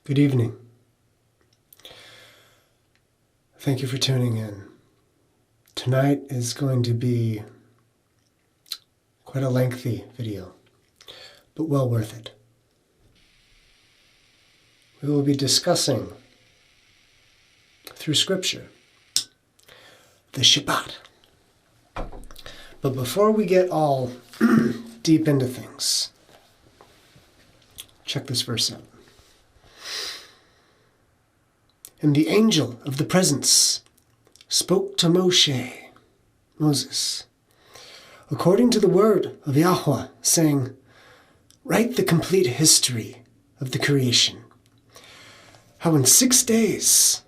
Good evening. Thank you for tuning in. Tonight is going to be quite a lengthy video, but well worth it. We will be discussing, through Scripture, the Shabbat. But before we get all deep into things, check this verse out. And the angel of the presence spoke to Moses, according to the word of Yahweh, saying, write the complete history of the creation. How in 6 days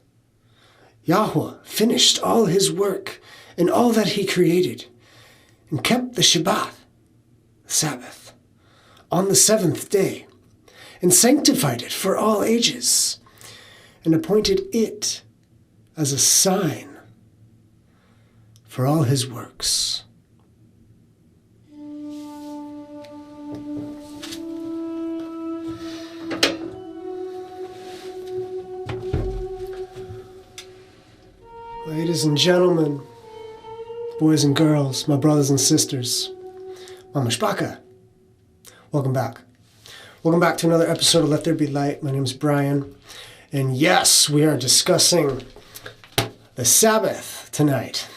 Yahweh finished all his work and all that he created, and kept the Shabbat, the Sabbath, on the seventh day, and sanctified it for all ages, and appointed it as a sign for all his works. Ladies and gentlemen, boys and girls, my brothers and sisters, Mama Shpaka, welcome back. Welcome back to another episode of Let There Be Light. My name is Brian. And yes, we are discussing the Sabbath tonight.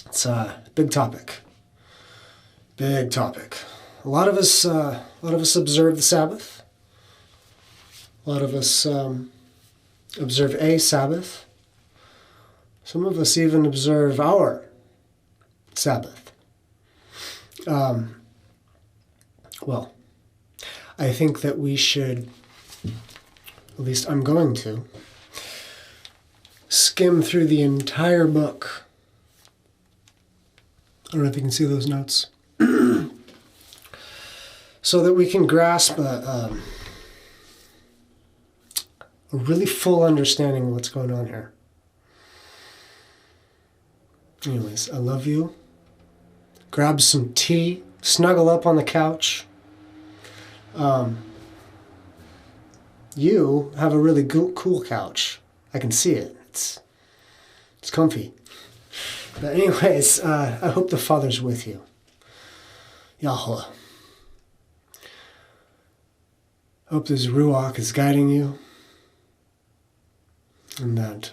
It's a big topic. Big topic. A lot of us observe the Sabbath. A lot of us observe a Sabbath. Some of us even observe our Sabbath. Well, I think that we should, at least I'm going to, skim through the entire book. I don't know if you can see those notes. So that we can grasp a really full understanding of what's going on here. Anyways, I love you. Grab some tea, snuggle up on the couch. You have a really cool couch. I can see it. It's comfy. But anyways, I hope the Father's with you. Yahweh. I hope this Ruach is guiding you. And that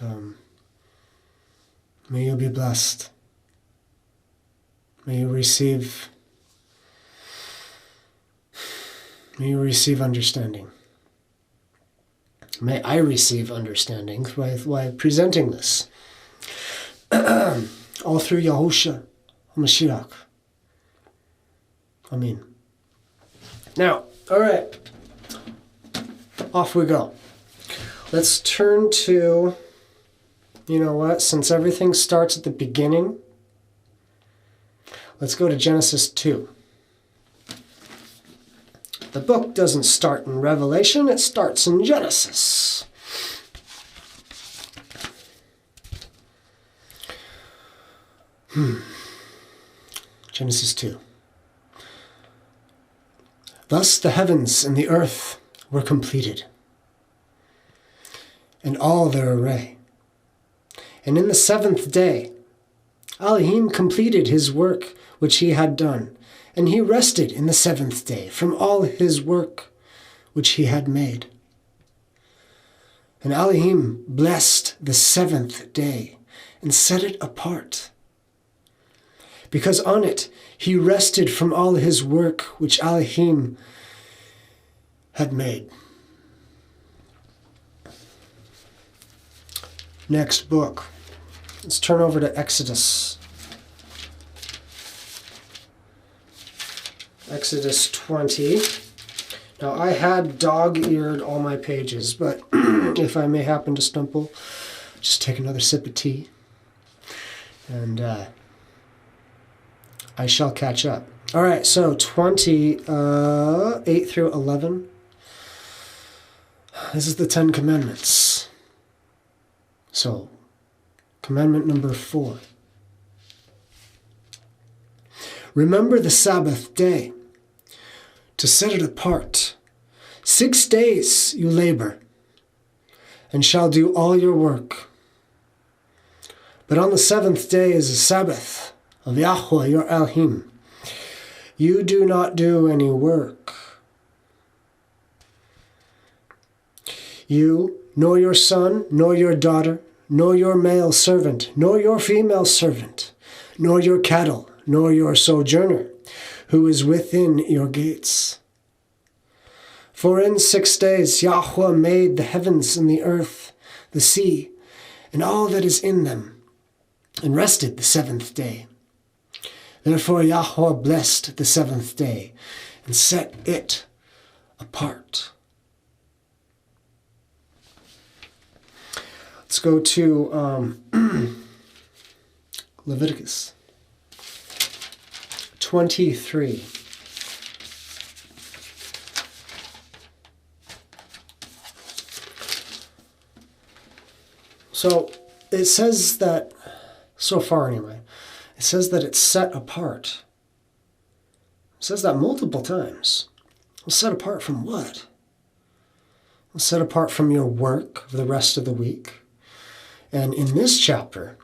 may you be blessed. May you receive understanding. May I receive understanding while presenting this. All through Yahusha, Mashiach. Amen. Now, all right. Off we go. Let's turn to, you know what, since everything starts at the beginning, let's go to Genesis 2. The book doesn't start in Revelation, it starts in Genesis. Genesis 2. Thus the heavens and the earth were completed, and all their array. And in the seventh day, Elohim completed his work which he had done, and he rested in the seventh day from all his work which he had made. And Elohim blessed the seventh day and set it apart, because on it he rested from all his work which Elohim had made. Next book. Let's turn over to Exodus. Exodus 20. Now, I had dog-eared all my pages, but if I may happen to stumble, just take another sip of tea, and I shall catch up. All right, so 8 through 11. This is the 10 Commandments. So, commandment number 4. Remember the Sabbath day, to set it apart. 6 days you labor and shall do all your work. But on the seventh day is a Sabbath of Yahweh your Elohim. You do not do any work. You, nor your son, nor your daughter, nor your male servant, nor your female servant, nor your cattle, nor your sojourner, who is within your gates. For in 6 days Yahweh made the heavens and the earth, the sea, and all that is in them, and rested the seventh day. Therefore Yahweh blessed the seventh day, and set it apart. Let's go to Leviticus 23. So it says that, so far anyway, it says that it's set apart. It says that multiple times. Well, set apart from what? Well, set apart from your work of the rest of the week. And in this chapter,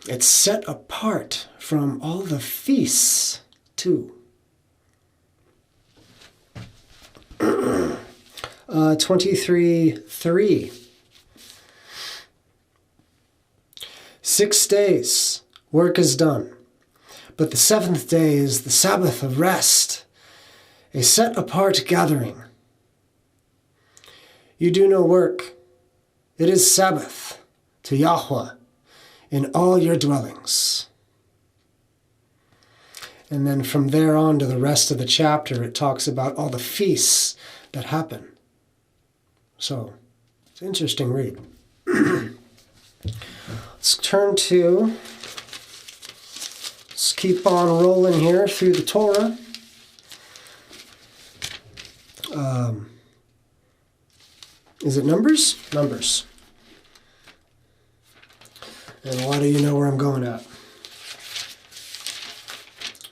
it's set apart from all the feasts too. 23:3. 6 days work is done, but the seventh day is the Sabbath of rest, a set apart gathering. You do no work. It is Sabbath to Yahweh in all your dwellings. And then from there on to the rest of the chapter, it talks about all the feasts that happen. So, it's an interesting read. Let's keep on rolling here through the Torah. Is it Numbers? Numbers. And a lot of you know where I'm going at.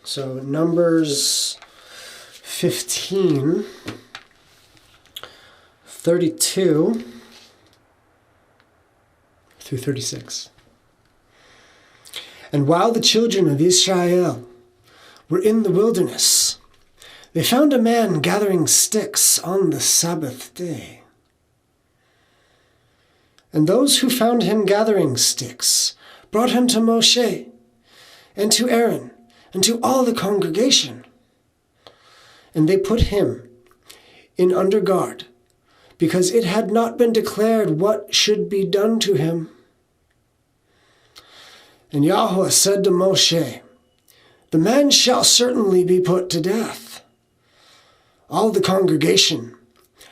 So Numbers 15, 32 through 36. And while the children of Israel were in the wilderness, they found a man gathering sticks on the Sabbath day. And those who found him gathering sticks brought him to Moshe and to Aaron and to all the congregation. And they put him in under guard, because it had not been declared what should be done to him. And Yahweh said to Moshe, the man shall certainly be put to death. All the congregation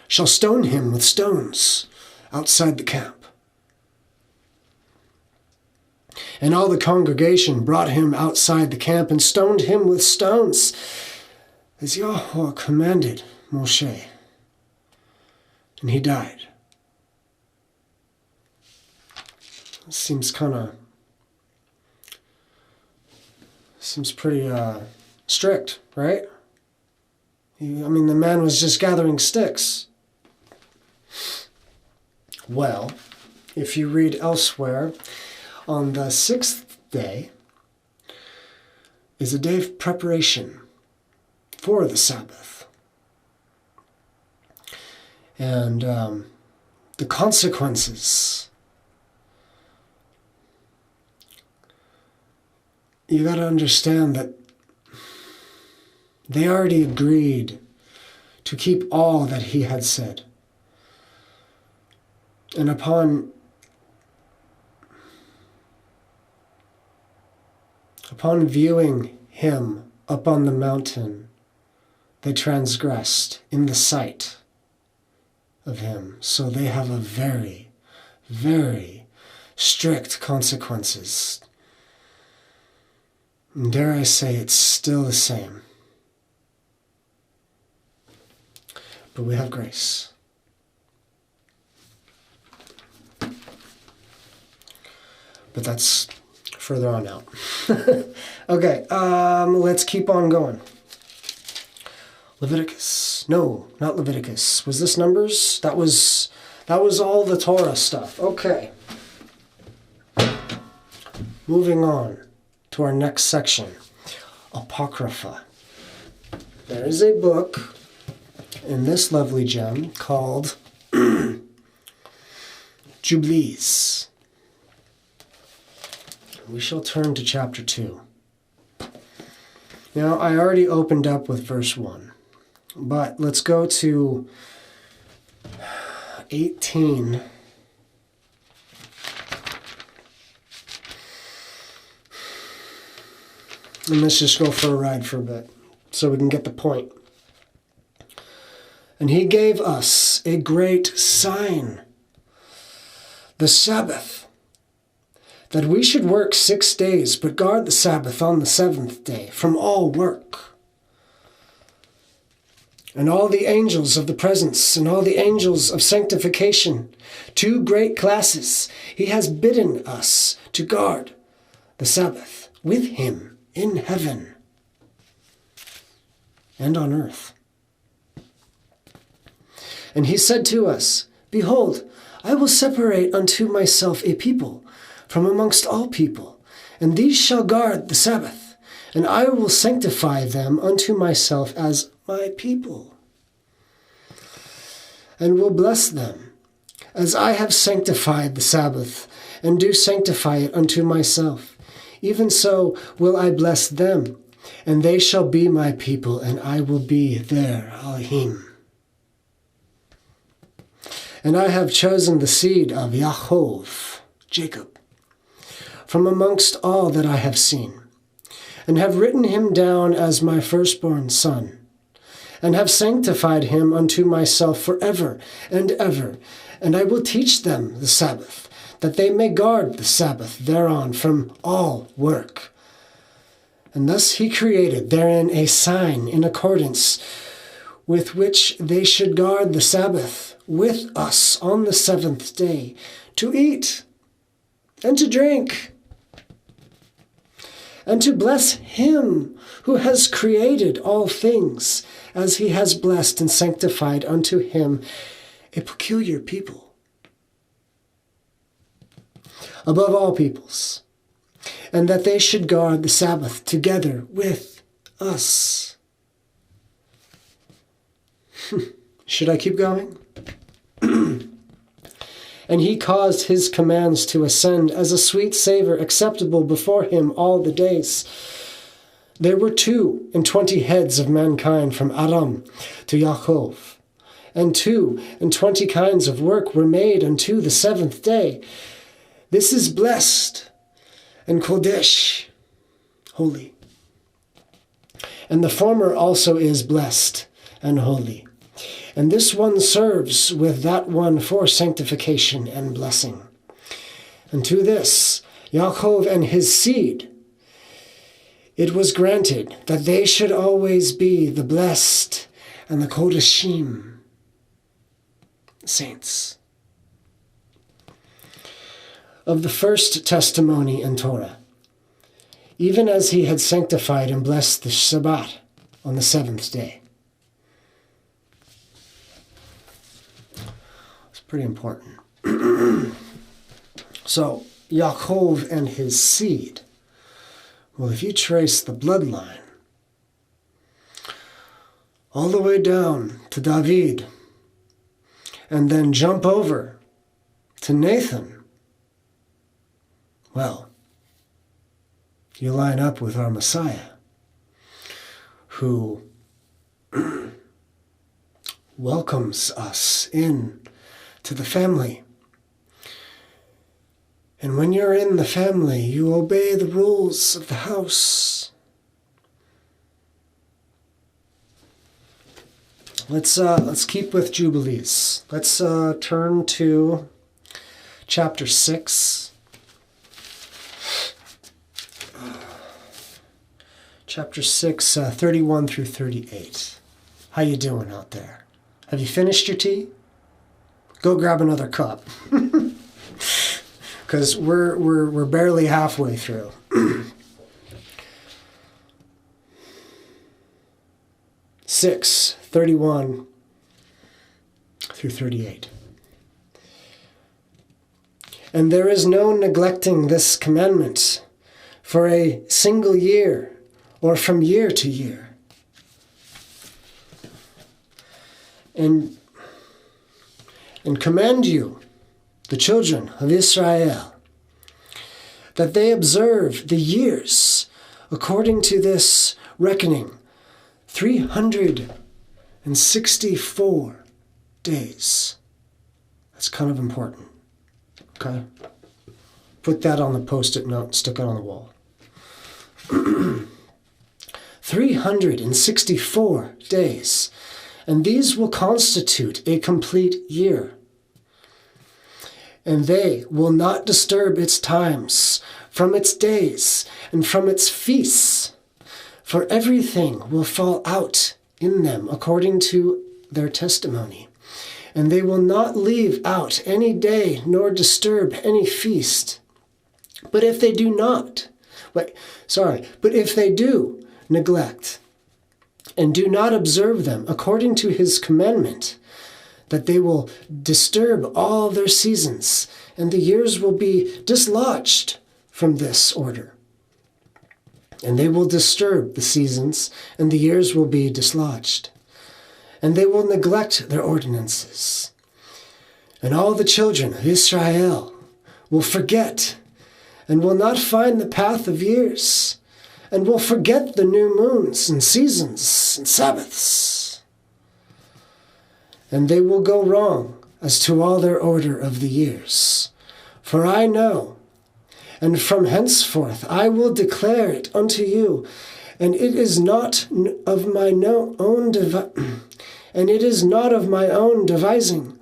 shall stone him with stones outside the camp. And all the congregation brought him outside the camp and stoned him with stones, as Yahweh commanded Moshe. And he died. Seems pretty strict, right? The man was just gathering sticks. Well, if you read elsewhere, on the sixth day is a day of preparation for the Sabbath. And the consequences, you got to understand that they already agreed to keep all that he had said. And upon viewing him up on the mountain, they transgressed in the sight of him. So they have a very, very strict consequences. And dare I say, it's still the same. But we have grace. But that's further on out. Okay, let's keep on going. Leviticus. No, not Leviticus. Was this Numbers? That was all the Torah stuff. Okay. Moving on to our next section. Apocrypha. There is a book in this lovely gem called Jubilees. We shall turn to chapter 2. Now, I already opened up with verse 1, but let's go to 18. And let's just go for a ride for a bit so we can get the point. And he gave us a great sign, the Sabbath, that we should work 6 days, but guard the Sabbath on the seventh day from all work. And all the angels of the presence and all the angels of sanctification, 2 great classes, he has bidden us to guard the Sabbath with him in heaven and on earth. And he said to us, Behold, I will separate unto myself a people from amongst all people, and these shall guard the Sabbath, and I will sanctify them unto myself as my people, and will bless them, as I have sanctified the Sabbath, and do sanctify it unto myself. Even so will I bless them, and they shall be my people, and I will be their Elohim. And I have chosen the seed of Yaakov, Jacob, from amongst all that I have seen, and have written him down as my firstborn son, and have sanctified him unto myself forever and ever. And I will teach them the Sabbath, that they may guard the Sabbath thereon from all work. And thus he created therein a sign in accordance with which they should guard the Sabbath with us on the seventh day, to eat and to drink, and to bless him who has created all things, as he has blessed and sanctified unto him a peculiar people above all peoples, and that they should guard the Sabbath together with us. Should I keep going? And he caused his commands to ascend as a sweet savor acceptable before him all the days. There were 22 heads of mankind from Adam to Yaakov, and 22 kinds of work were made unto the seventh day. This is blessed and Kodesh, holy. And the former also is blessed and holy. And this one serves with that one for sanctification and blessing. And to this, Yaakov and his seed, it was granted that they should always be the blessed and the Kodeshim, saints, of the first testimony in Torah, even as he had sanctified and blessed the Shabbat on the seventh day. Pretty important. So, Yaakov and his seed. Well, if you trace the bloodline all the way down to David, and then jump over to Nathan, well, you line up with our Messiah, who welcomes us in to the family. And when you're in the family, you obey the rules of the house. Let's keep with Jubilees. Let's turn to chapter 6. Chapter 6, 31 through 38. How you doing out there? Have you finished your tea? Go grab another cup, because we're barely halfway through. 6:31 through 38. And there is no neglecting this commandment for a single year or from year to year. And command you, the children of Israel, that they observe the years according to this reckoning, 364 days. That's kind of important. Okay? Put that on the post-it note and stick it on the wall. 364 days. And these will constitute a complete year. And they will not disturb its times from its days and from its feasts, for everything will fall out in them according to their testimony. And they will not leave out any day nor disturb any feast. But if they do neglect and do not observe them according to his commandment, that they will disturb all their seasons, and the years will be dislodged from this order. And they will disturb the seasons, and the years will be dislodged. And they will neglect their ordinances. And all the children of Israel will forget, and will not find the path of years, and will forget the new moons and seasons and Sabbaths. And they will go wrong as to all their order of the years. For I know, and from henceforth I will declare it unto you, and it is not of my own devising.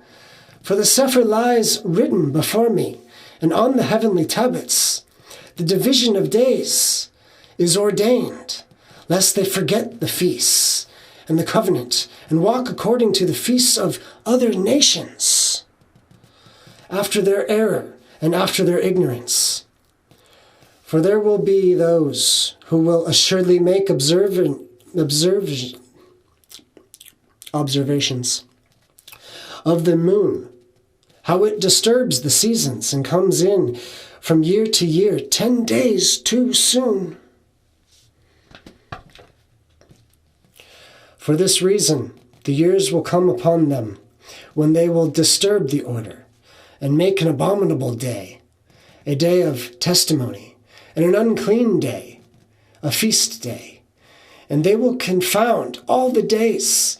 For the Sefer lies written before me, and on the heavenly tablets the division of days is ordained, lest they forget the feasts and the covenant, and walk according to the feasts of other nations, after their error and after their ignorance. For there will be those who will assuredly make observations of the moon, how it disturbs the seasons and comes in from year to year 10 days too soon. For this reason, the years will come upon them when they will disturb the order and make an abominable day, a day of testimony, and an unclean day, a feast day. And they will confound all the days,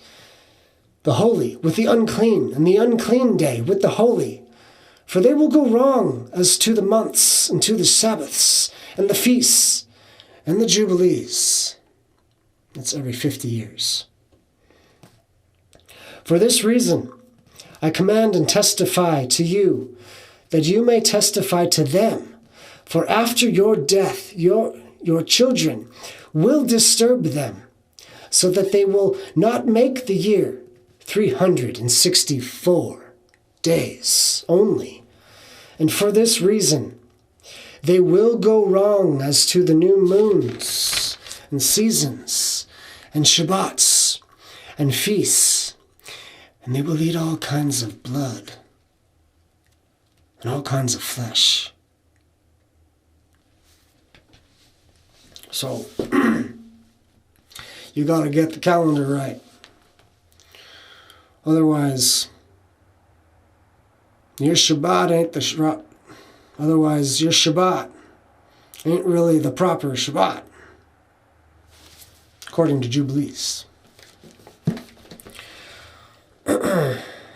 the holy with the unclean, and the unclean day with the holy. For they will go wrong as to the months, and to the Sabbaths, and the feasts, and the Jubilees. That's every 50 years. For this reason, I command and testify to you, that you may testify to them. For after your death, your children will disturb them, so that they will not make the year 364 days only. And for this reason, they will go wrong as to the new moons and seasons and Shabbats and feasts. And they will eat all kinds of blood and all kinds of flesh. So, you got to get the calendar right. Otherwise, your Shabbat ain't the Shabbat. Otherwise, your Shabbat ain't really the proper Shabbat, according to Jubilees.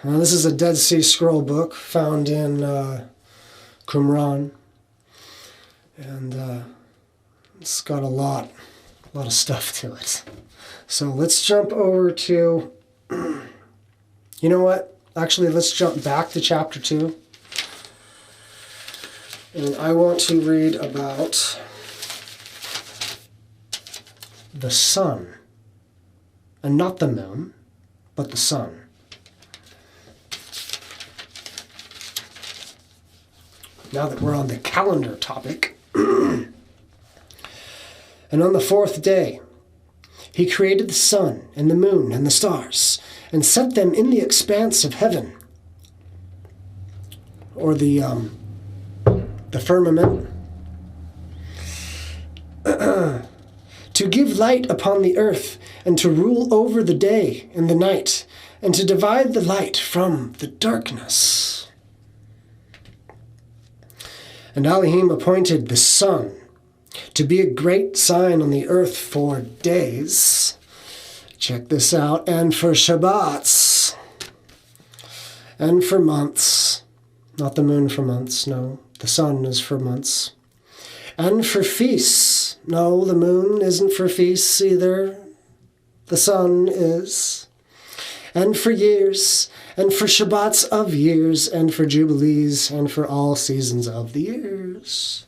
Now, this is a Dead Sea Scroll book found in Qumran, and it's got a lot of stuff to it. So let's jump over to, you know what? Actually, let's jump back to chapter 2. And I want to read about the sun. And not the moon, but the sun. Now that we're on the calendar topic. And on the 4th day, He created the sun and the moon and the stars, and set them in the expanse of heaven, or the firmament, to give light upon the earth, and to rule over the day and the night, and to divide the light from the darkness. And Elohim appointed the sun to be a great sign on the earth for days. Check this out. And for Shabbats. And for months. Not the moon for months, no. The sun is for months. And for feasts. No, the moon isn't for feasts either. The sun is. And for years. And for Shabbats of years. And for Jubilees. And for all seasons of the years.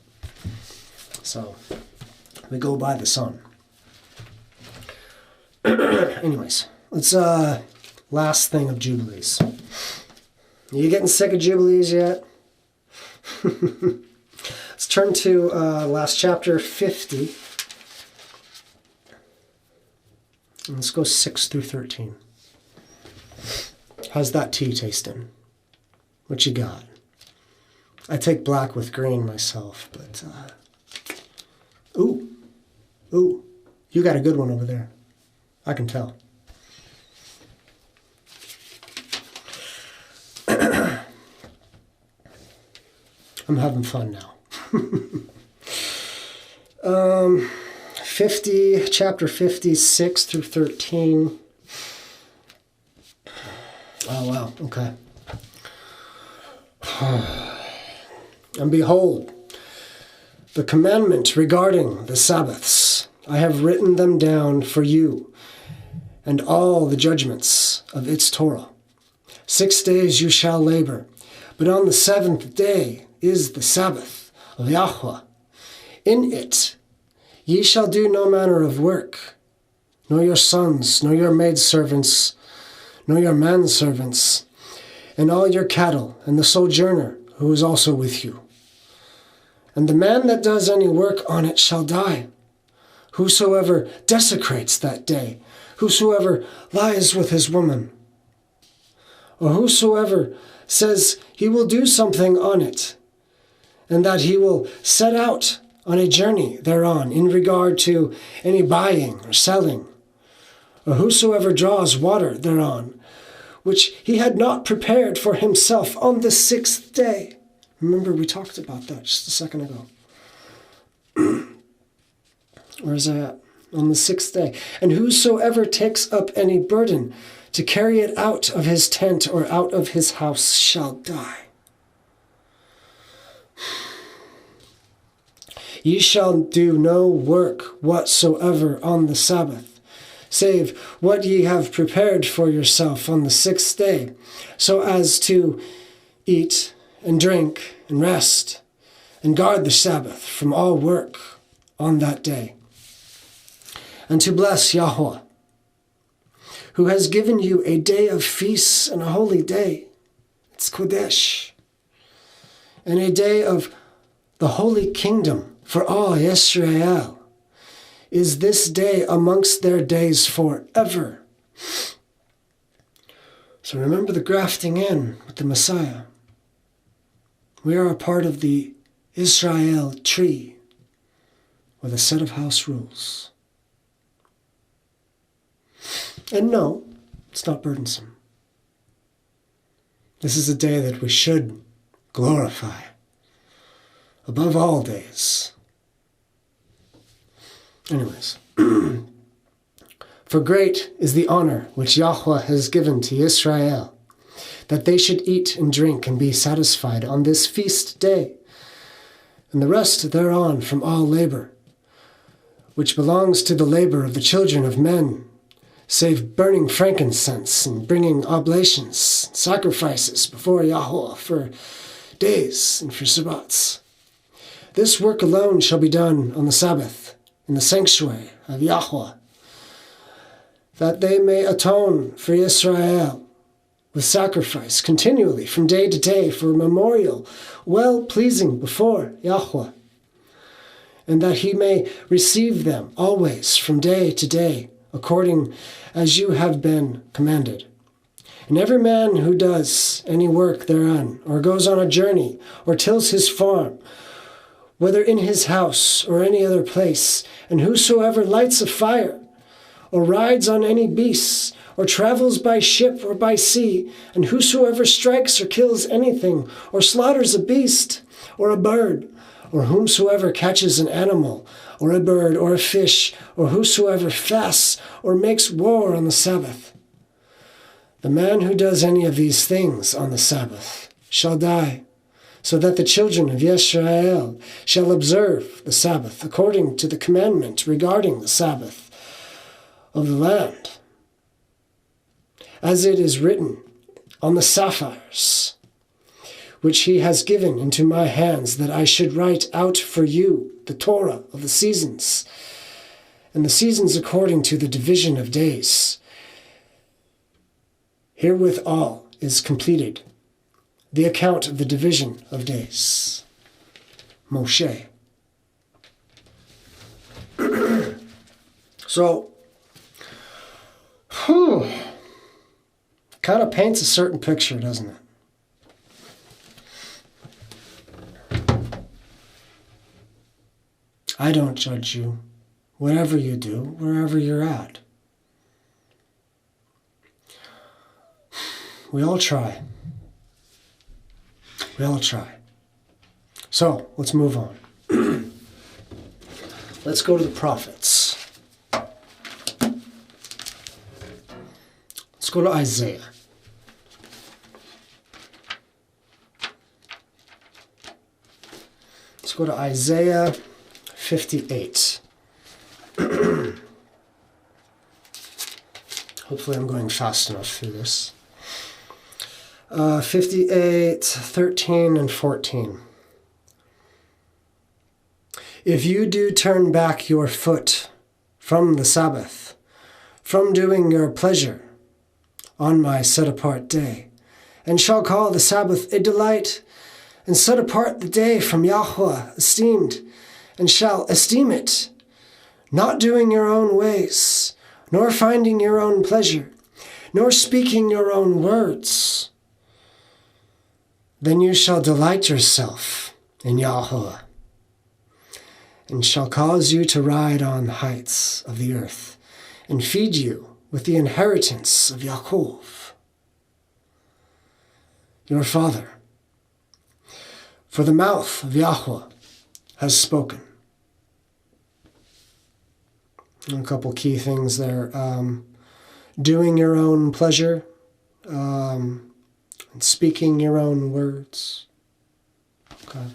So, we go by the sun. Anyways, let's, last thing of Jubilees. Are you getting sick of Jubilees yet? Let's turn to last chapter 50. And let's go 6 through 13. How's that tea tasting? What you got? I take black with green myself, but... Ooh, you got a good one over there. I can tell. I'm having fun now. chapter 56 through 13. Oh, wow, okay. And behold, the commandment regarding the Sabbaths, I have written them down for you, and all the judgments of its Torah. 6 days you shall labor, but on the 7th day is the Sabbath of Yahweh. In it ye shall do no manner of work, nor your sons, nor your maidservants, nor your manservants, and all your cattle, and the sojourner who is also with you. And the man that does any work on it shall die. Whosoever desecrates that day, whosoever lies with his woman, or whosoever says he will do something on it, and that he will set out on a journey thereon in regard to any buying or selling, or whosoever draws water thereon, which he had not prepared for himself on the 6th day. Remember, we talked about that just a second ago. Where is that? On the 6th day. And whosoever takes up any burden to carry it out of his tent or out of his house shall die. Ye shall do no work whatsoever on the Sabbath, save what ye have prepared for yourself on the 6th day, so as to eat and drink and rest, and guard the Sabbath from all work on that day. And to bless Yahweh, who has given you a day of feasts and a holy day. It's Kodesh. And a day of the holy kingdom for all Yisrael is this day amongst their days forever. So remember the grafting in with the Messiah. We are a part of the Israel tree with a set of house rules. And no, it's not burdensome. This is a day that we should glorify above all days. Anyways, for great is the honor which Yahweh has given to Israel, that they should eat and drink and be satisfied on this feast day, and the rest thereon from all labor, which belongs to the labor of the children of men, save burning frankincense and bringing oblations, sacrifices before Yahweh for days and for Sabbats. This work alone shall be done on the Sabbath in the sanctuary of Yahweh, that they may atone for Israel with sacrifice continually from day to day for a memorial well-pleasing before Yahweh, and that he may receive them always from day to day according as you have been commanded. And every man who does any work thereon, or goes on a journey, or tills his farm, whether in his house or any other place, and whosoever lights a fire, or rides on any beasts, or travels by ship or by sea, and whosoever strikes or kills anything, or slaughters a beast, or a bird, or whomsoever catches an animal, or a bird, or a fish, or whosoever fasts, or makes war on the Sabbath. The man who does any of these things on the Sabbath shall die, so that the children of Yisrael shall observe the Sabbath according to the commandment regarding the Sabbath of the land, as it is written on the sapphires, which he has given into my hands, that I should write out for you the Torah of the seasons, and the seasons according to the division of days. Herewith all is completed, the account of the division of days. Moshe. So, kind of paints a certain picture, doesn't it? I don't judge you, whatever you do, wherever you're at. We all try. We all try. So, let's move on. Let's go to the prophets. Let's go to Isaiah. Let's go to Isaiah 58. Hopefully I'm going fast enough through this. 58, 13, and 14. If you do turn back your foot from the Sabbath, from doing your pleasure on my set-apart day, and shall call the Sabbath a delight, and set apart the day from Yahweh esteemed, and shall esteem it, not doing your own ways, nor finding your own pleasure, nor speaking your own words, then you shall delight yourself in Yahweh, and shall cause you to ride on the heights of the earth, and feed you with the inheritance of Yaakov, your father. For the mouth of Yahweh has spoken. And a couple key things there. Doing your own pleasure, and speaking your own words. Okay.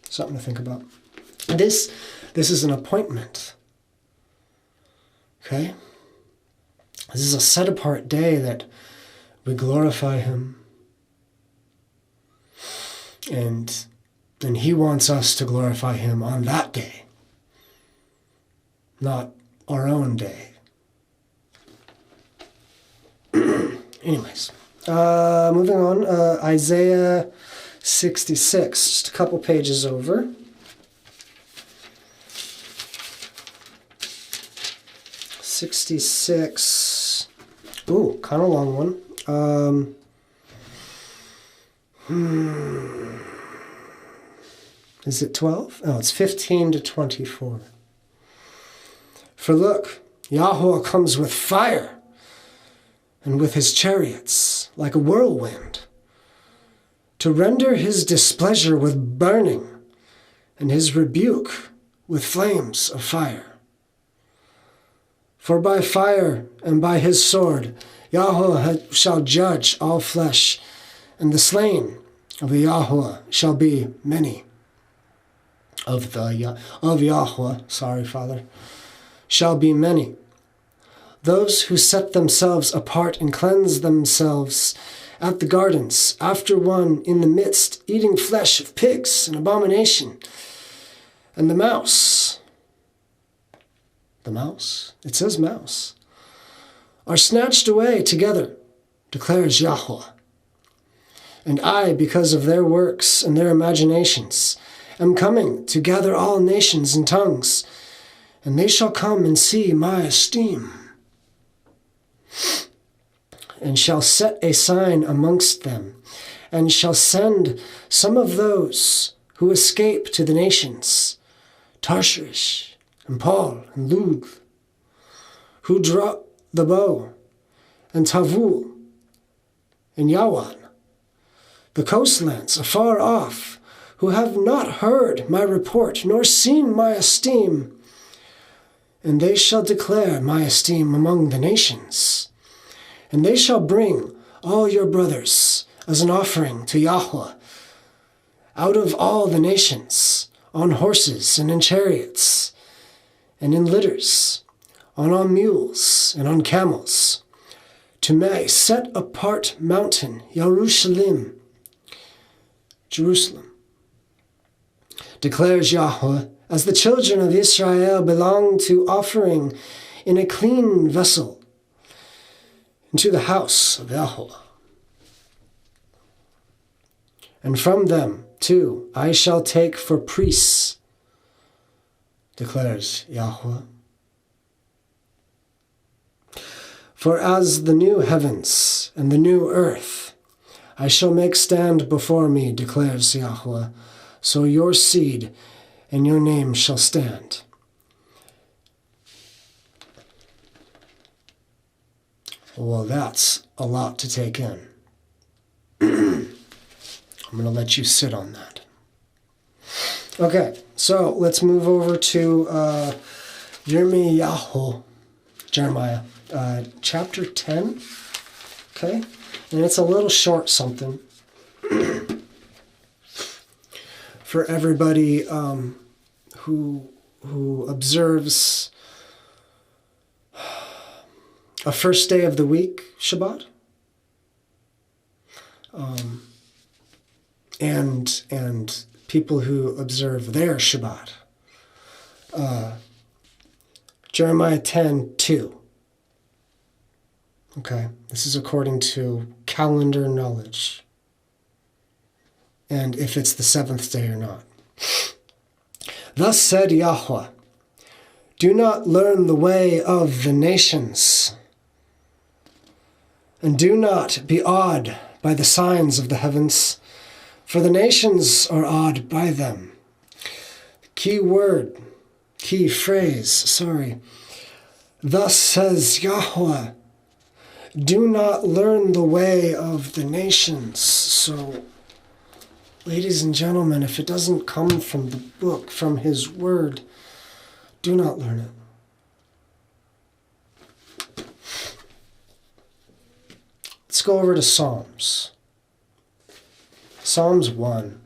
Something to think about. This is an appointment. Okay? This is a set-apart day that we glorify Him. And He wants us to glorify Him on that day, not our own day. Anyways, moving on, Isaiah 66, just a couple pages over. '66. Ooh, kind of long one. Is it 12? No, it's 15 to 24. For look, Yahweh comes with fire, and with his chariots like a whirlwind, to render his displeasure with burning, and his rebuke with flames of fire. For by fire and by his sword Yahweh shall judge all flesh, and the slain of the Yahweh shall be many. Of Yahweh, shall be many. Those who set themselves apart and cleanse themselves at the gardens, after one in the midst, eating flesh of pigs, an abomination. And the mouse, it says mouse, are snatched away together, declares Yahweh. And I, because of their works and their imaginations, am coming to gather all nations and tongues, and they shall come and see my esteem, and shall set a sign amongst them, and shall send some of those who escape to the nations, Tarshish, and Paul, and Lud, who draw the bow, and Tavul, and Yawan, the coastlands afar off, who have not heard my report, nor seen my esteem. And they shall declare my esteem among the nations. And they shall bring all your brothers as an offering to Yahweh, out of all the nations, on horses and in chariots, and in litters, on mules and on camels, to my set apart mountain, Jerusalem, declares Yahweh, as the children of Israel belong to offering in a clean vessel into the house of Yahweh. And from them, too, I shall take for priests, declares Yahweh. For as the new heavens and the new earth I shall make stand before me, declares Yahweh, so your seed and your name shall stand. Well, that's a lot to take in. I'm going to let you sit on that. Okay, so let's move over to Jeremiah, chapter 10. Okay, and it's a little short something for everybody who observes a first day of the week Shabbat, and people who observe their Shabbat. Jeremiah 10:2. Okay, this is according to calendar knowledge, and if it's the seventh day or not. Thus said Yahweh, do not learn the way of the nations, and do not be awed by the signs of the heavens, for the nations are awed by them. Key phrase. Thus says Yahweh, do not learn the way of the nations. So, ladies and gentlemen, if it doesn't come from the book, from his word, do not learn it. Let's go over to Psalms. Psalms 1.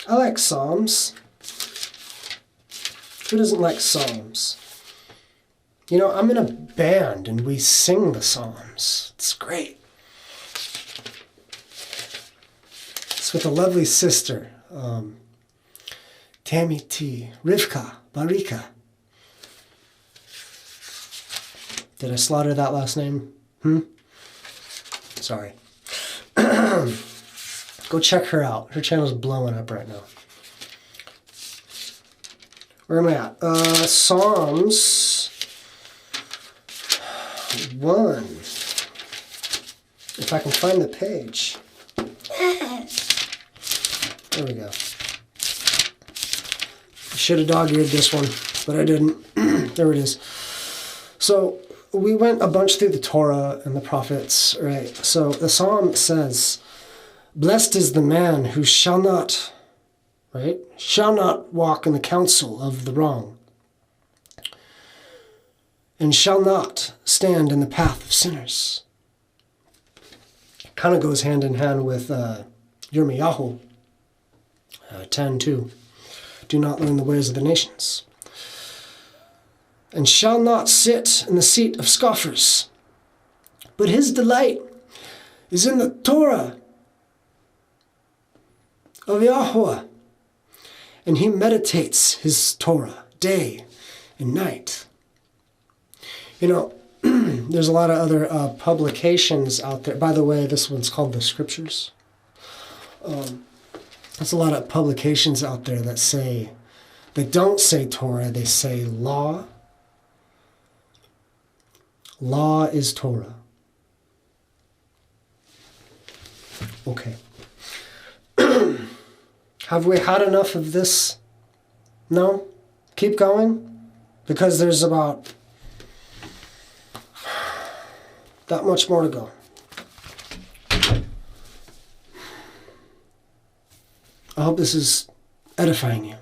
I like Psalms. Who doesn't like Psalms? You know, I'm in a band and we sing the Psalms. It's great. It's with a lovely sister, Tammy T. Rivka Barika. Did I slaughter that last name? Sorry. Go check her out. Her channel's blowing up right now. Where am I at? Psalms 1. If I can find the page. There we go. I should have dog-eared this one, but I didn't. There it is. So we went a bunch through the Torah and the prophets, right? So the psalm says, blessed is the man who shall not walk in the counsel of the wrong, and shall not stand in the path of sinners. Kind of goes hand in hand with Yirmiyahu 10:2. Do not learn the ways of the nations. And shall not sit in the seat of scoffers, but his delight is in the Torah of Yahweh, and he meditates his Torah day and night. You know, there's a lot of other publications out there. By the way, this one's called the Scriptures. There's a lot of publications out there that don't say Torah, they say law. Law is Torah. Okay. Have we had enough of this? No? Keep going? Because there's about that much more to go. I hope this is edifying you.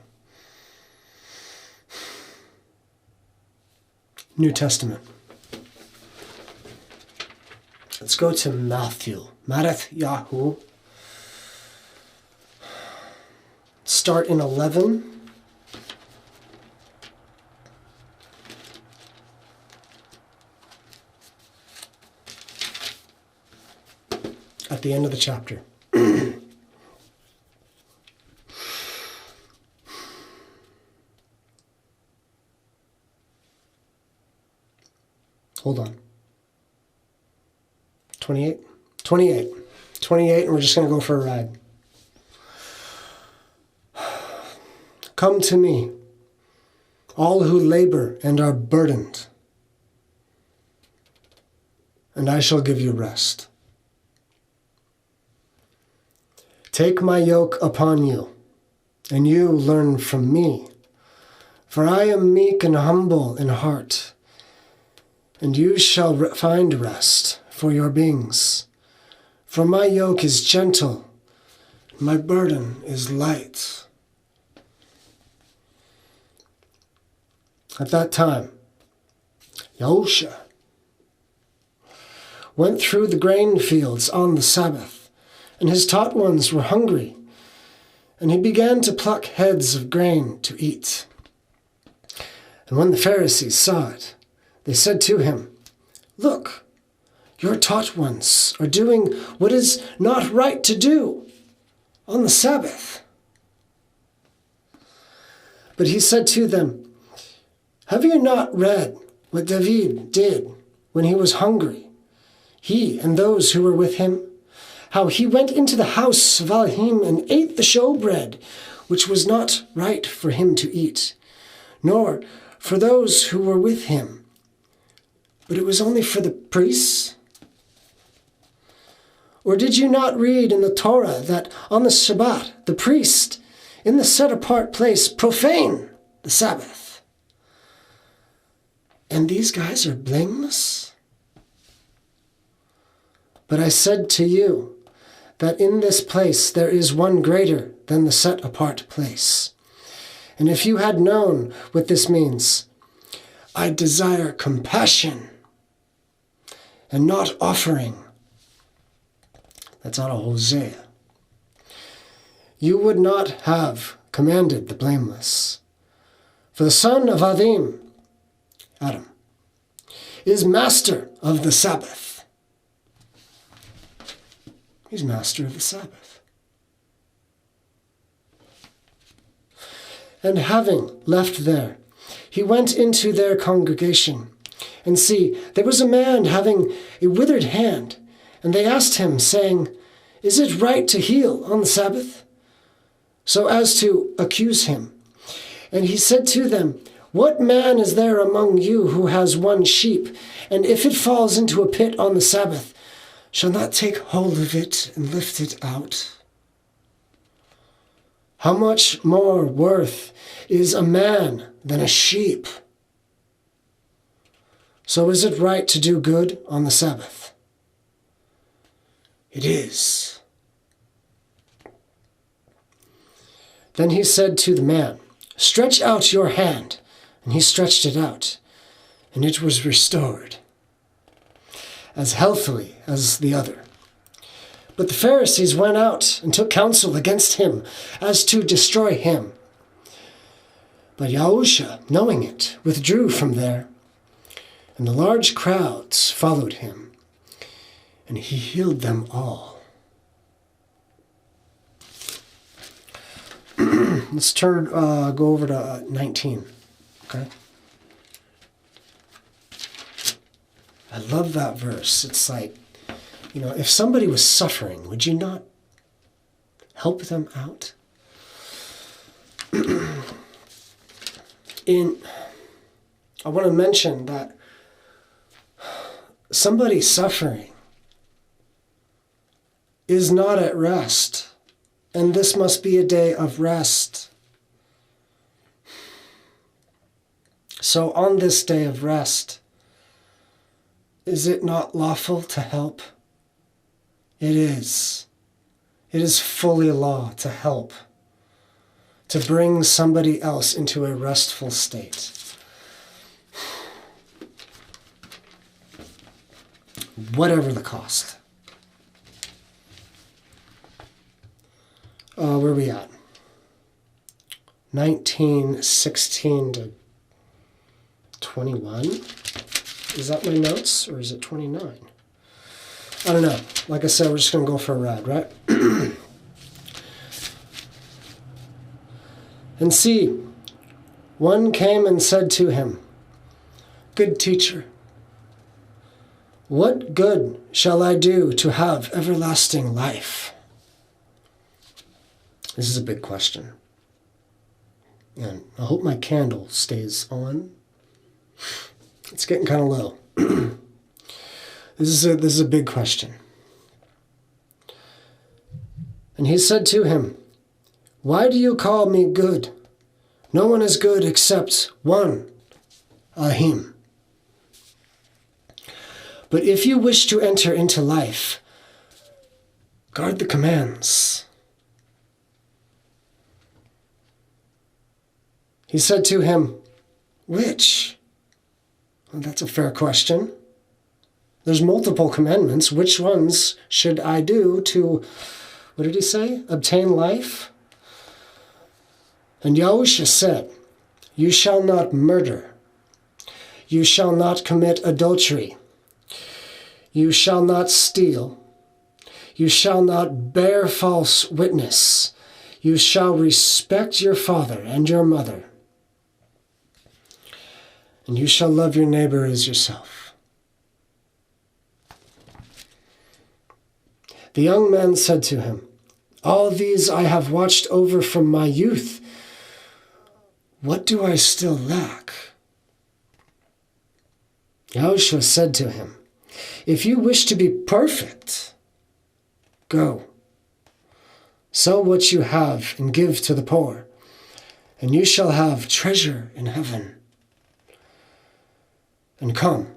New Testament. Let's go to Matthew. Yahu. Start in 11. At the end of the chapter. Hold on. 28? 28. 28, and we're just going to go for a ride. Come to me, all who labor and are burdened, and I shall give you rest. Take my yoke upon you, and you learn from me, for I am meek and humble in heart, and you shall find rest for your beings. For my yoke is gentle, and my burden is light. At that time, Yahusha went through the grain fields on the Sabbath, and his taught ones were hungry, and he began to pluck heads of grain to eat. And when the Pharisees saw it, they said to him, Look, your taught ones are doing what is not right to do on the Sabbath. But he said to them, Have you not read what David did when he was hungry, he and those who were with him? How he went into the house of Elohim and ate the showbread, which was not right for him to eat, nor for those who were with him, but it was only for the priests? Or did you not read in the Torah that on the Shabbat, the priest, in the set-apart place, profane the Sabbath? And these guys are blameless? But I said to you that in this place there is one greater than the set-apart place. And if you had known what this means, I desire compassion and not offering. That's out of Hosea. You would not have commanded the blameless. For the son of Adam, is master of the Sabbath. He's master of the Sabbath. And having left there, he went into their congregation. And see, there was a man having a withered hand, and they asked him, saying, Is it right to heal on the Sabbath? So as to accuse him. And he said to them, What man is there among you who has one sheep, and if it falls into a pit on the Sabbath, shall not take hold of it and lift it out? How much more worth is a man than a sheep? So is it right to do good on the Sabbath? It is. Then he said to the man, Stretch out your hand. And he stretched it out, and it was restored, as healthily as the other. But the Pharisees went out and took counsel against him as to destroy him. But Yahusha, knowing it, withdrew from there, and the large crowds followed him, and he healed them all. Let's go over to 19. Okay. I love that verse. It's like, if somebody was suffering, would you not help them out? I want to mention that somebody suffering is not at rest, and this must be a day of rest. So on this day of rest, is it not lawful to help? It is. It is fully law to help, to bring somebody else into a restful state. Whatever the cost. Where are we at? 19:16 to 21. Is that my notes, or is it 29? I don't know. Like I said, we're just going to go for a ride, right? And see, one came and said to him, "Good teacher, what good shall I do to have everlasting life?" This is a big question. And I hope my candle stays on. It's getting kind of low. This is a big question. And he said to him, "Why do you call me good? No one is good except one, Ahim. But if you wish to enter into life, guard the commands." He said to him, "Which?" Well, that's a fair question. There's multiple commandments. Which ones should I do to, what did he say? Obtain life? And Yahusha said, "You shall not murder. You shall not commit adultery. You shall not steal. You shall not bear false witness. You shall respect your father and your mother. And you shall love your neighbor as yourself." The young man said to him, "All these I have watched over from my youth. What do I still lack?" Yahusha said to him, "If you wish to be perfect, go, sell what you have and give to the poor, and you shall have treasure in heaven. And come,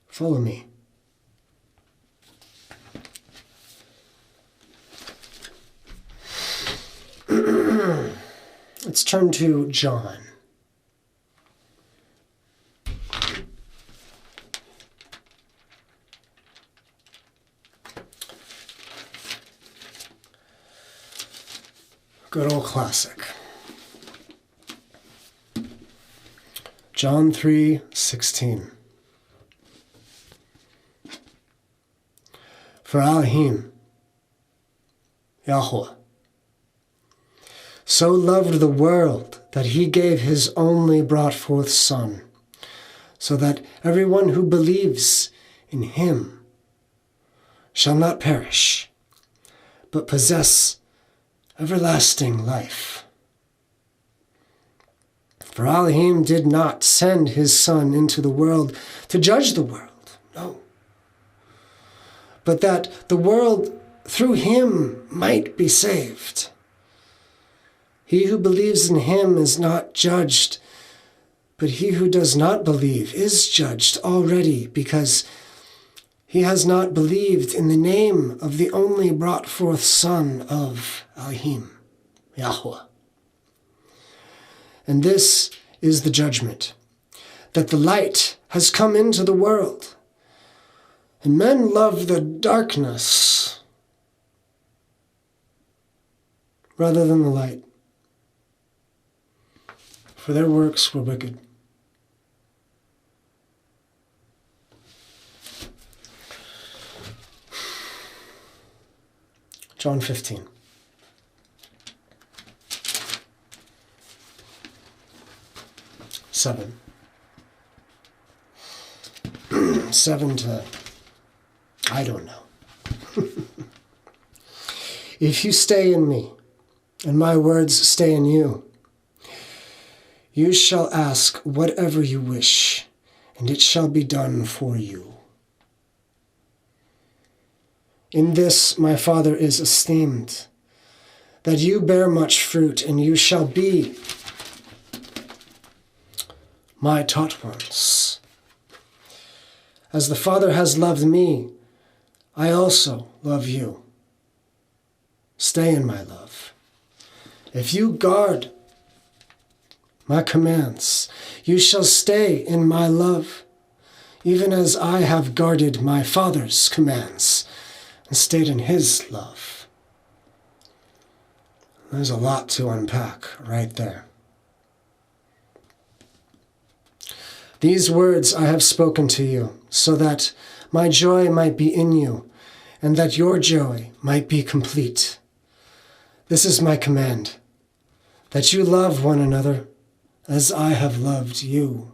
follow me." Let's turn to John. Good old classic. John 3:16. For Elohim, Yahweh, so loved the world that he gave his only brought forth Son, so that everyone who believes in him shall not perish, but possess everlasting life. For Elohim did not send his Son into the world to judge the world, no, but that the world through him might be saved. He who believes in him is not judged, but he who does not believe is judged already, because he has not believed in the name of the only brought forth Son of Elohim, Yahweh. And this is the judgment, that the light has come into the world, and men love the darkness rather than the light, for their works were wicked. John 15. Seven to, I don't know. If you stay in me, and my words stay in you, you shall ask whatever you wish, and it shall be done for you. In this my Father is esteemed, that you bear much fruit, and you shall be my taught ones. As the Father has loved me, I also love you. Stay in my love. If you guard my commands, you shall stay in my love, even as I have guarded my Father's commands and stayed in his love. There's a lot to unpack right there. These words I have spoken to you, so that my joy might be in you, and that your joy might be complete. This is my command, that you love one another as I have loved you.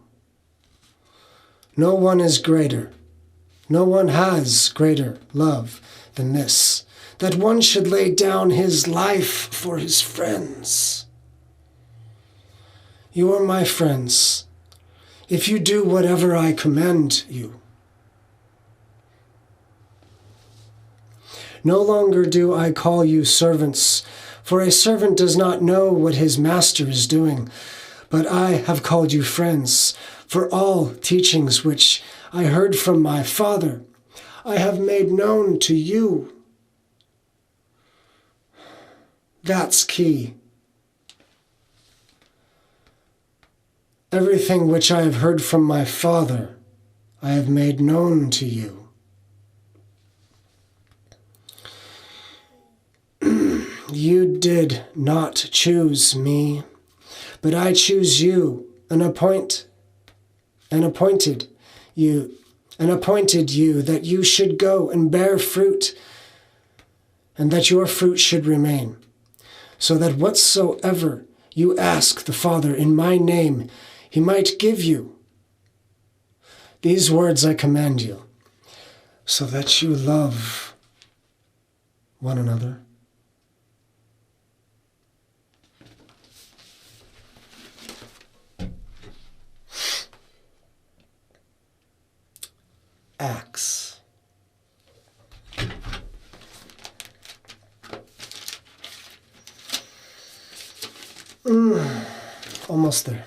No one is greater, no one has greater love than this, that one should lay down his life for his friends. You are my friends, if you do whatever I command you. No longer do I call you servants, for a servant does not know what his master is doing, but I have called you friends, for all teachings which I heard from my Father, I have made known to you. That's key. Everything which I have heard from my Father, I have made known to you. You did not choose me, but I choose you and appointed you that you should go and bear fruit, and that your fruit should remain, so that whatsoever you ask the Father in my name, he might give you. These words I command you, so that you love one another. Acts. Almost there.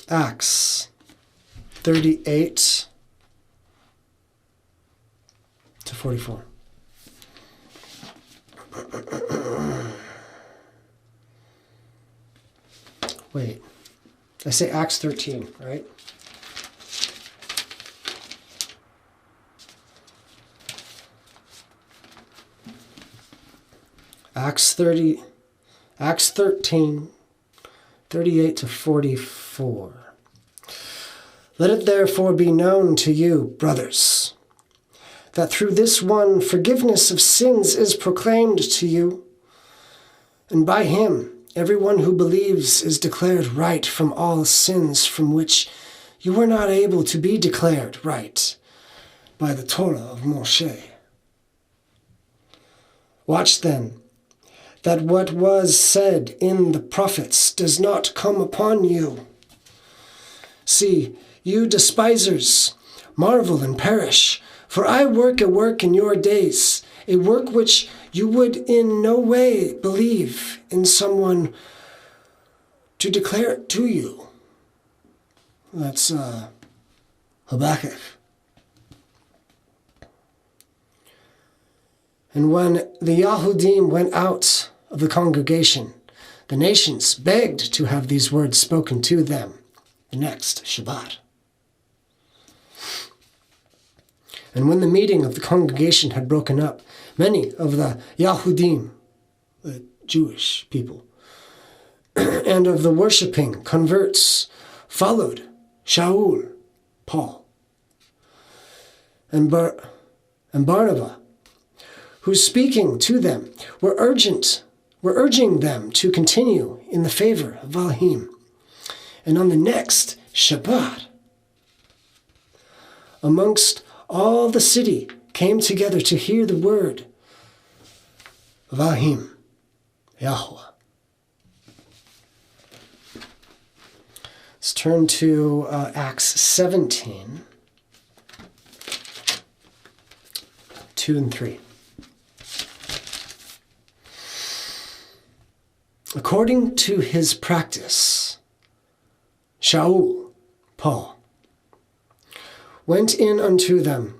Acts 38 to 44. Wait, I say Acts 13, right? Acts 13, 38 to 44. Let it therefore be known to you, brothers, that through this one forgiveness of sins is proclaimed to you, and by him everyone who believes is declared right from all sins from which you were not able to be declared right by the Torah of Moshe. Watch then, that what was said in the prophets does not come upon you. See, you despisers, marvel and perish, for I work a work in your days, a work which you would in no way believe in someone to declare it to you. That's Habakkuk. And when the Yahudim went out of the congregation, the nations begged to have these words spoken to them the next Shabbat. And when the meeting of the congregation had broken up, many of the Yahudim, the Jewish people, and of the worshipping converts followed Shaul, Paul, and Barnabas, who speaking to them were urging them to continue in the favor of Elohim. And on the next Shabbat, amongst all the city came together to hear the word of Elohim, Yahweh. Let's turn to Acts 17, 2 and 3. According to his practice, Shaul, Paul, went in unto them,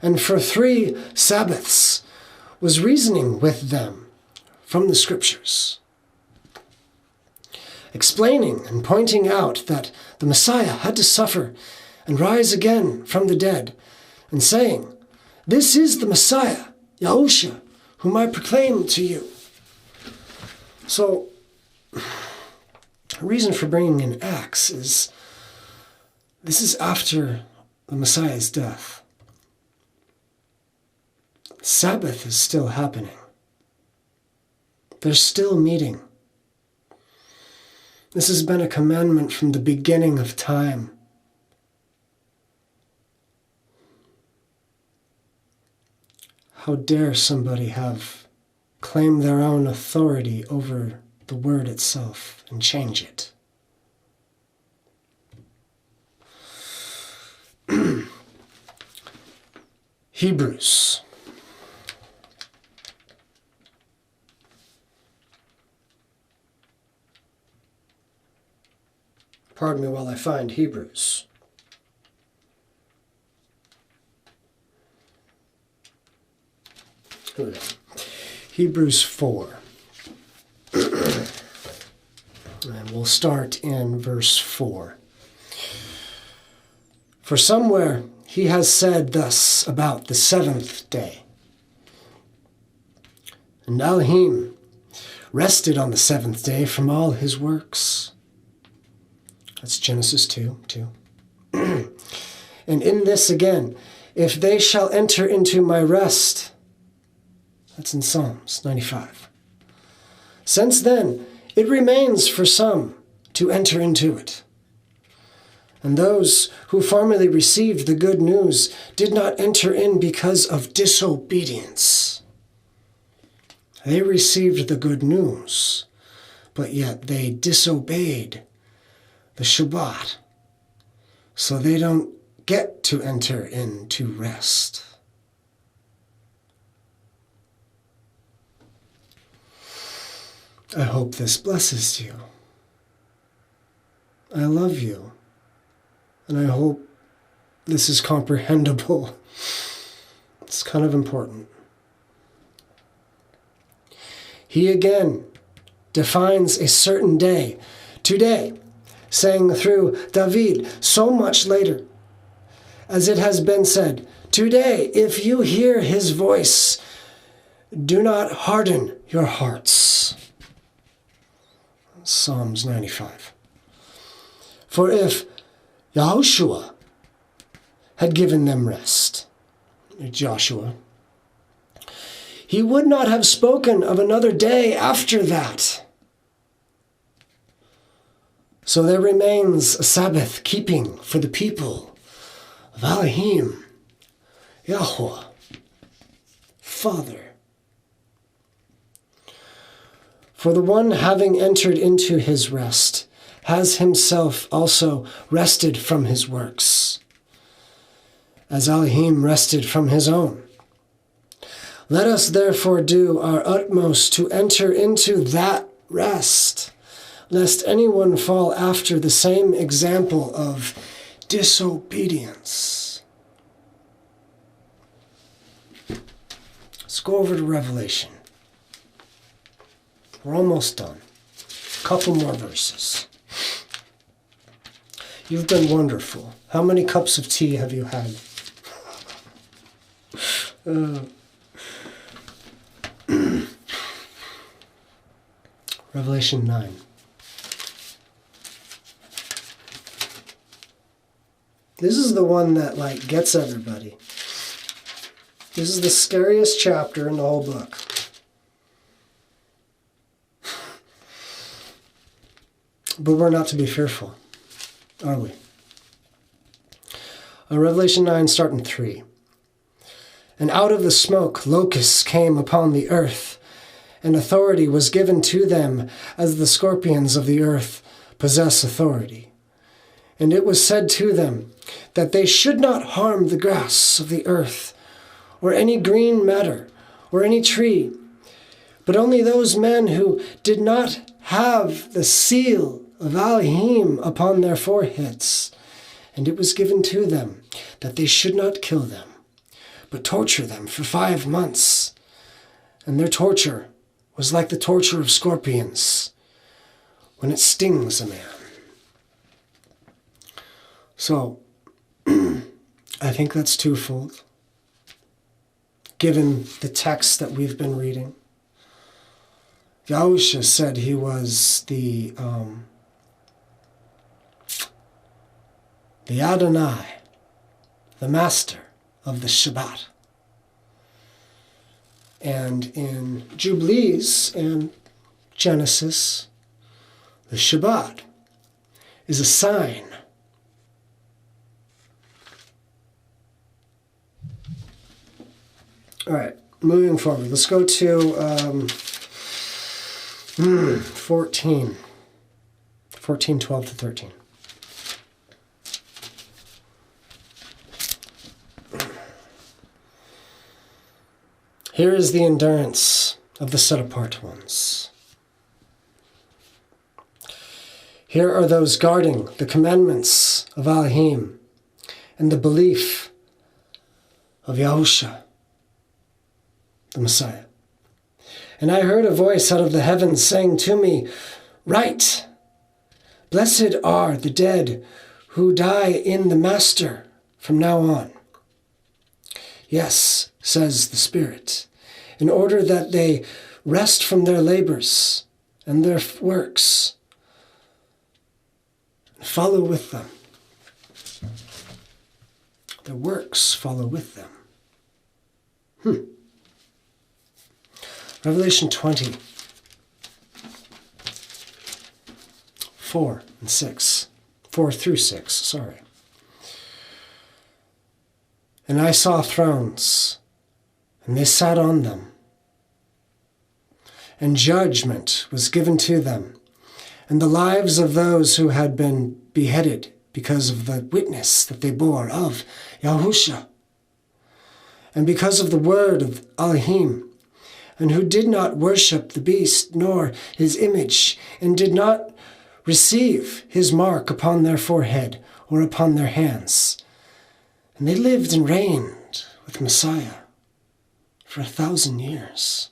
and for 3 Sabbaths was reasoning with them from the Scriptures, explaining and pointing out that the Messiah had to suffer and rise again from the dead, and saying, "This is the Messiah, Yahusha, whom I proclaim to you." So, the reason for bringing in Acts is this is after the Messiah's death. Sabbath is still happening. They're still meeting. This has been a commandment from the beginning of time. How dare somebody claim their own authority over the word itself and change it? Hebrews. Pardon me while I find Hebrews. Here we go. Hebrews 4. And we'll start in verse 4. For somewhere he has said thus about the 7th day. And Elohim rested on the 7th day from all his works. That's Genesis 2:2. And in this again, if they shall enter into my rest, that's in Psalms 95. Since then, it remains for some to enter into it. And those who formerly received the good news did not enter in because of disobedience. They received the good news, but yet they disobeyed the Shabbat, so they don't get to enter into rest. I hope this blesses you. I love you, and I hope this is comprehensible. It's kind of important. He again defines a certain day, today, saying through David so much later, as it has been said, "Today, if you hear his voice, do not harden your hearts." Psalms 95. For if Yahushua had given them rest, Joshua, he would not have spoken of another day after that. So there remains a Sabbath keeping for the people of Elohim, Yahweh, Father. For the one having entered into his rest has himself also rested from his works, as Elohim rested from his own. Let us therefore do our utmost to enter into that rest, lest anyone fall after the same example of disobedience. Let's go over to Revelation. We're almost done. A couple more verses. You've been wonderful. How many cups of tea have you had? Revelation 9. This is the one that gets everybody. This is the scariest chapter in the whole book. But we're not to be fearful, are we? Revelation 9, starting 3. And out of the smoke locusts came upon the earth, and authority was given to them as the scorpions of the earth possess authority. And it was said to them that they should not harm the grass of the earth, or any green matter, or any tree, but only those men who did not have the seal of Elohim upon their foreheads. And it was given to them that they should not kill them, but torture them for 5 months. And their torture was like the torture of scorpions when it stings a man. So, I think that's twofold, given the text that we've been reading. Yahusha said he was the Adonai, the master of the Shabbat. And in Jubilees and Genesis, the Shabbat is a sign. All right, moving forward. Let's go to 14, 12 to 13. Here is the endurance of the set-apart ones. Here are those guarding the commandments of Elohim and the belief of Yahusha, the Messiah. And I heard a voice out of the heavens saying to me, "Write, blessed are the dead who die in the Master from now on. Yes, says the Spirit, in order that they rest from their labors and their works, and follow with them. Their works follow with them." Revelation 20, 4 through 6, sorry. And I saw thrones, and they sat on them, and judgment was given to them, and the lives of those who had been beheaded because of the witness that they bore of Yahusha, and because of the word of Elohim, and who did not worship the beast nor his image, and did not receive his mark upon their forehead or upon their hands. And they lived and reigned with Messiah for 1,000 years.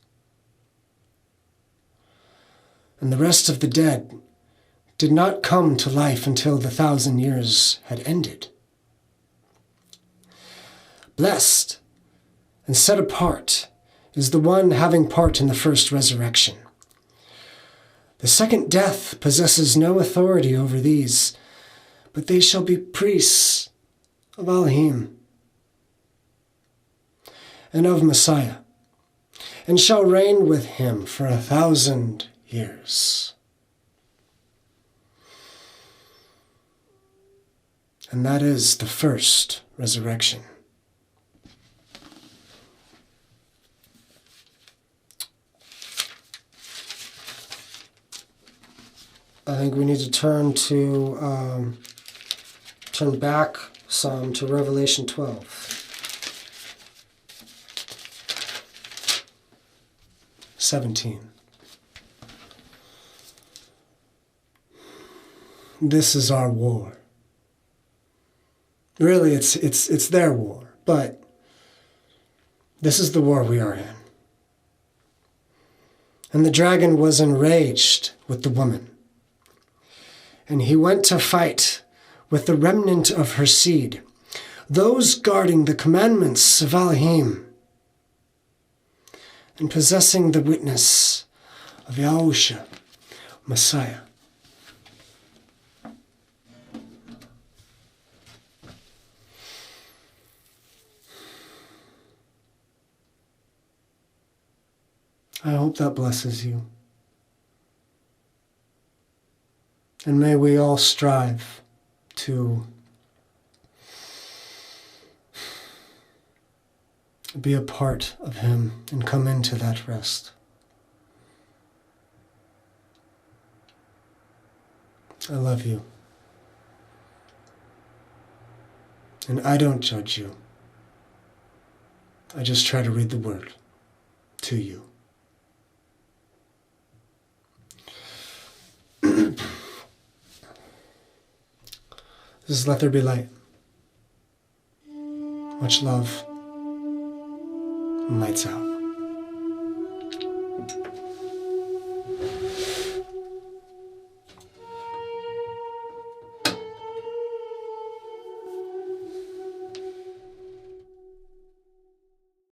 And the rest of the dead did not come to life until the 1,000 years had ended. Blessed and set apart is the one having part in the first resurrection. The second death possesses no authority over these, but they shall be priests of Elohim and of Messiah, and shall reign with him for 1,000 years. And that is the first resurrection. I think we need to turn back some to Revelation 12. 17. This is our war. Really, it's their war, but this is the war we are in. And the dragon was enraged with the woman, and he went to fight with the remnant of her seed, those guarding the commandments of Elohim, and possessing the witness of Yahusha, Messiah. I hope that blesses you. And may we all strive to be a part of him and come into that rest. I love you. And I don't judge you. I just try to read the word to you. This is Let There Be Light. Much love. Lights out.